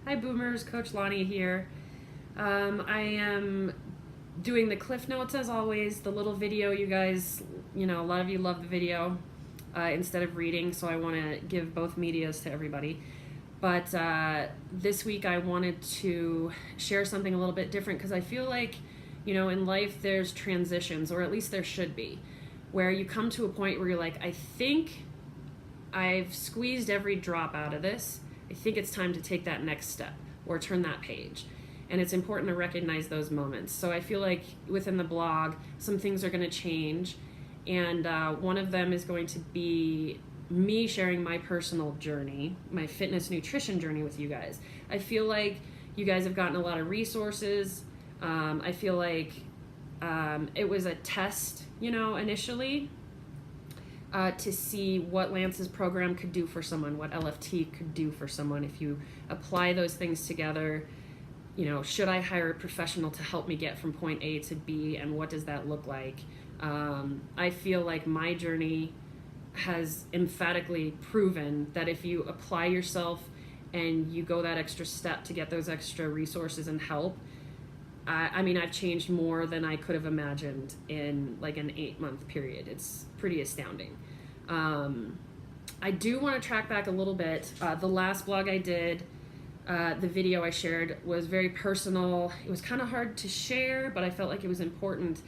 Hi Boomers, Coach Lonnie here. I am doing the Cliff Notes as always, the little video you guys, a lot of you love the video instead of reading, so I want to give both medias to everybody. But this week I wanted to share something a little bit different because I feel like, in life there's transitions, or at least there should be, where you come to a point where you're like, I think I've squeezed every drop out of this. I think it's time to take that next step or turn that page. And it's important to recognize those moments. So I feel like within the blog, some things are going to change. And one of them is going to be me sharing my personal journey, my fitness nutrition journey with you guys. I feel like you guys have gotten a lot of resources. I feel like it was a test, initially. To see what Lance's program could do for someone, what LFT could do for someone. If you apply those things together, should I hire a professional to help me get from point A to B, and what does that look like? I feel like my journey has emphatically proven that if you apply yourself and you go that extra step to get those extra resources and help, I've changed more than I could have imagined in like an 8-month period. It's pretty astounding. I do want to track back a little bit. The last blog I did, the video I shared was very personal. It was kind of hard to share, but I felt like it was important.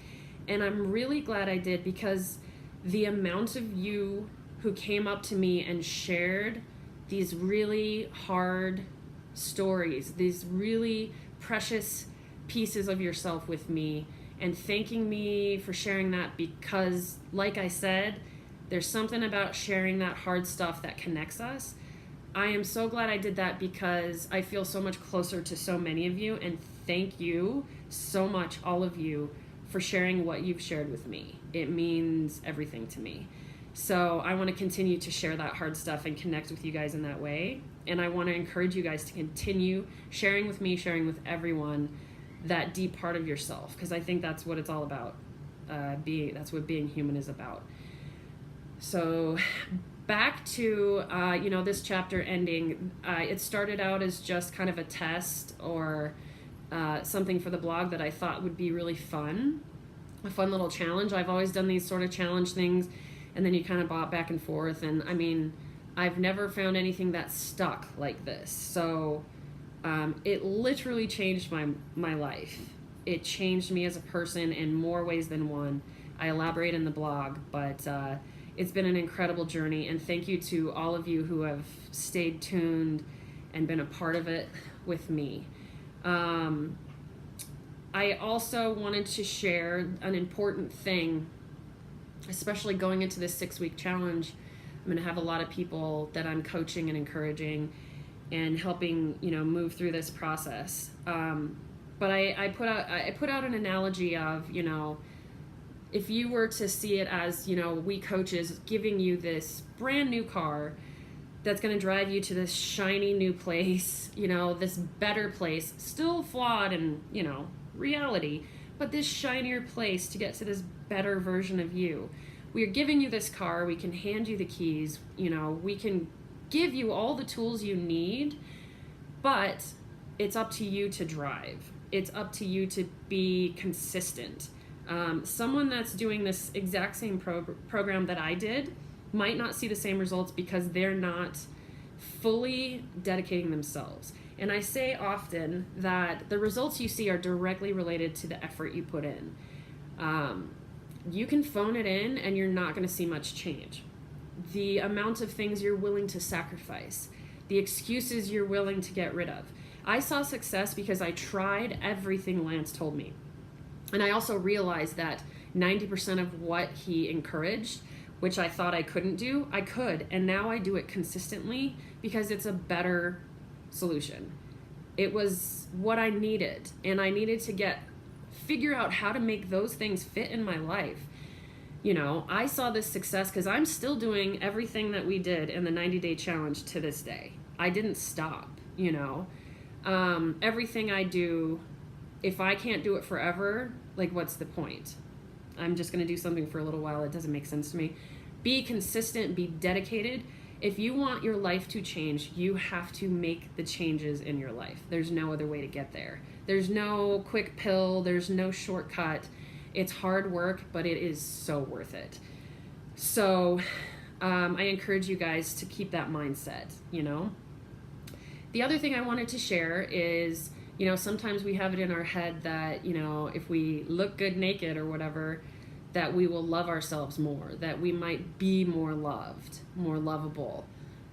And I'm really glad I did, because the amount of you who came up to me and shared these really hard stories, these really precious pieces of yourself with me, and thanking me for sharing that, because like I said, there's something about sharing that hard stuff that connects us. I am so glad I did that, because I feel so much closer to so many of you, and thank you so much, all of you, for sharing what you've shared with me. It means everything to me. So I want to continue to share that hard stuff and connect with you guys in that way. And I want to encourage you guys to continue sharing with me, sharing with everyone, that deep part of yourself, because I think that's what it's all about. That's what being human is about. So back to this chapter ending. It started out as just kind of a test, or something for the blog that I thought would be really fun, a fun little challenge. I've always done these sort of challenge things, and then you kind of bop back and forth, and I've never found anything that stuck like this. So it literally changed my life. It changed me as a person in more ways than one. I elaborate in the blog, but it's been an incredible journey, and thank you to all of you who have stayed tuned and been a part of it with me. I also wanted to share an important thing, especially going into this 6-week challenge. I'm going to have a lot of people that I'm coaching and encouraging and helping, move through this process. But I put out an analogy of, if you were to see it as, we coaches giving you this brand new car that's going to drive you to this shiny new place, this better place, still flawed in, reality, but this shinier place to get to this better version of you. We are giving you this car. We can hand you the keys. We can give you all the tools you need, but it's up to you to drive. It's up to you to be consistent. Someone that's doing this exact same program that I did might not see the same results because they're not fully dedicating themselves. And I say often that the results you see are directly related to the effort you put in. You can phone it in and you're not going to see much change. The amount of things you're willing to sacrifice, the excuses you're willing to get rid of. I saw success because I tried everything Lance told me. And I also realized that 90% of what he encouraged, which I thought I couldn't do, I could. And now I do it consistently because it's a better solution. It was what I needed. And I needed to figure out how to make those things fit in my life. I saw this success because I'm still doing everything that we did in the 90-day challenge to this day. I didn't stop, everything I do, if I can't do it forever, what's the point? I'm just going to do something for a little while. It doesn't make sense to me. Be consistent, be dedicated, If you want your life to change, you have to make the changes in your life. There's no other way to get there. There's no quick pill, there's no shortcut. It's hard work, but it is so worth it. So I encourage you guys to keep that mindset, you know. The other thing I wanted to share is, you know, sometimes we have it in our head that, you know, if we look good naked or whatever, that we will love ourselves more, that we might be more loved, more lovable.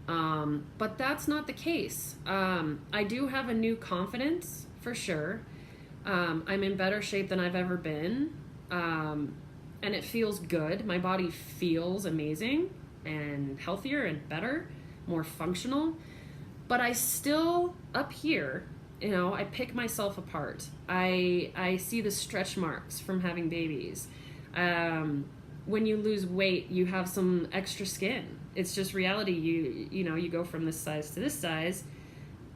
But that's not the case. I do have a new confidence, for sure. I'm in better shape than I've ever been. And it feels good. My body feels amazing and healthier and better, more functional. But I still, up here, you know, I pick myself apart. I see the stretch marks from having babies. When you lose weight, you have some extra skin. It's just reality. You know, you go from this size to this size.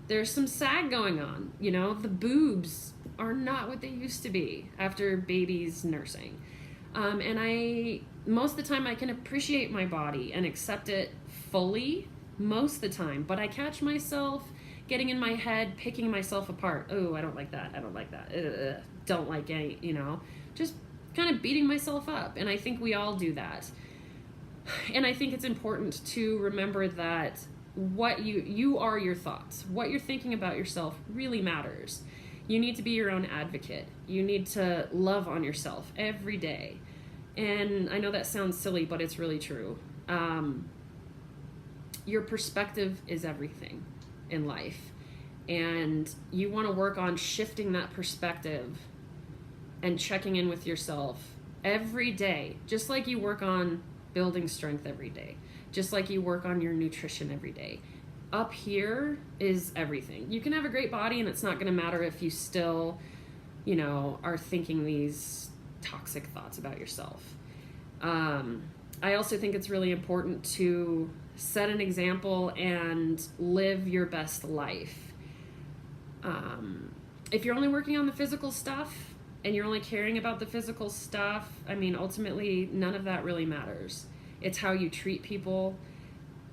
There's some sag going on. You know, the boobs are not what they used to be after baby's nursing. And most of the time I can appreciate my body and accept it fully most of the time, but I catch myself getting in my head, picking myself apart. Oh, I don't like that. I don't like that. Don't like any, you know, just kind of beating myself up. And I think we all do that. And I think it's important to remember that what you are your thoughts. What you're thinking about yourself really matters. You need to be your own advocate. You need to love on yourself every day. And I know that sounds silly, but it's really true. Your perspective is everything in life. And you want to work on shifting that perspective and checking in with yourself every day, just like you work on building strength every day, just like you work on your nutrition every day. Up here is everything. You can have a great body and it's not going to matter if you still, you know, are thinking these toxic thoughts about yourself. I also think it's really important to set an example and live your best life. If you're only working on the physical stuff and you're only caring about the physical stuff, I mean, ultimately, none of that really matters. It's how you treat people.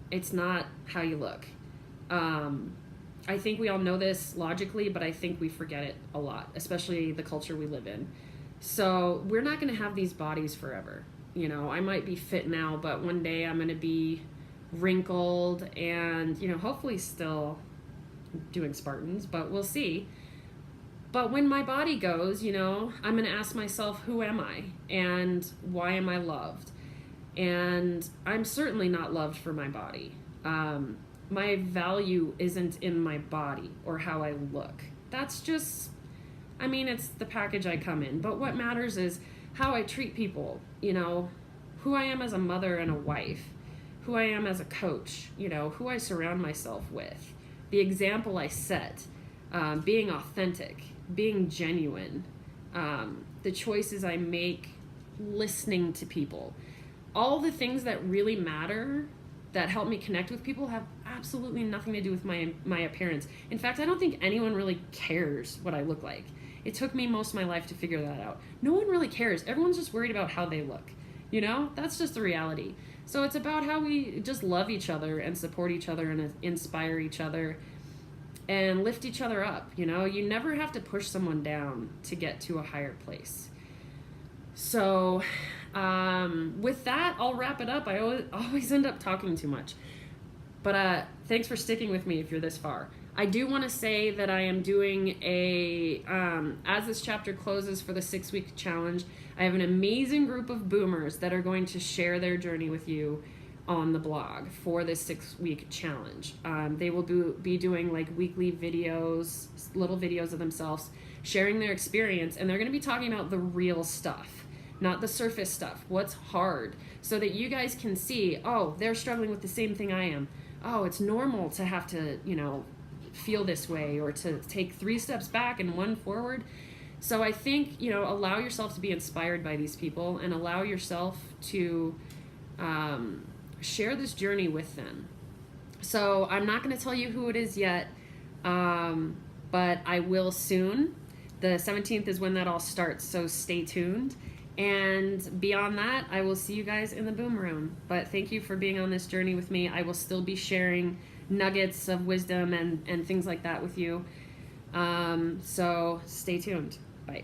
It's not how you look. I think we all know this logically, but I think we forget it a lot, especially the culture we live in. So we're not going to have these bodies forever. You know, I might be fit now, but one day I'm going to be wrinkled and, you know, hopefully still doing Spartans, but we'll see. But when my body goes, you know, I'm going to ask myself, who am I and why am I loved? And I'm certainly not loved for my body. My value isn't in my body or how I look. That's just, I mean, it's the package I come in. But what matters is how I treat people, you know, who I am as a mother and a wife, who I am as a coach, you know, who I surround myself with, the example I set, being authentic, being genuine, the choices I make, listening to people. All the things that really matter, that help me connect with people, have absolutely nothing to do with my appearance. In fact, I don't think anyone really cares what I look like. It took me most of my life to figure that out. No one really cares. Everyone's just worried about how they look. You know, that's just the reality. So it's about how we just love each other and support each other and inspire each other and lift each other up. You know, you never have to push someone down to get to a higher place. So with that, I'll wrap it up. I always end up talking too much. But thanks for sticking with me if you're this far. I do want to say that I am doing as this chapter closes for the 6-week challenge, I have an amazing group of boomers that are going to share their journey with you on the blog for this 6-week challenge. They will be doing like weekly videos, little videos of themselves, sharing their experience, and they're going to be talking about the real stuff, not the surface stuff, what's hard, so that you guys can see, oh, they're struggling with the same thing I am. Oh, it's normal to have to, you know, feel this way or to take 3 steps back and 1 forward. So I think, you know, allow yourself to be inspired by these people and allow yourself to share this journey with them. So I'm not going to tell you who it is yet, but I will soon. The 17th is when that all starts, so stay tuned. And beyond that, I will see you guys in the boom room. But thank you for being on this journey with me. I will still be sharing nuggets of wisdom and things like that with you. So stay tuned. Bye.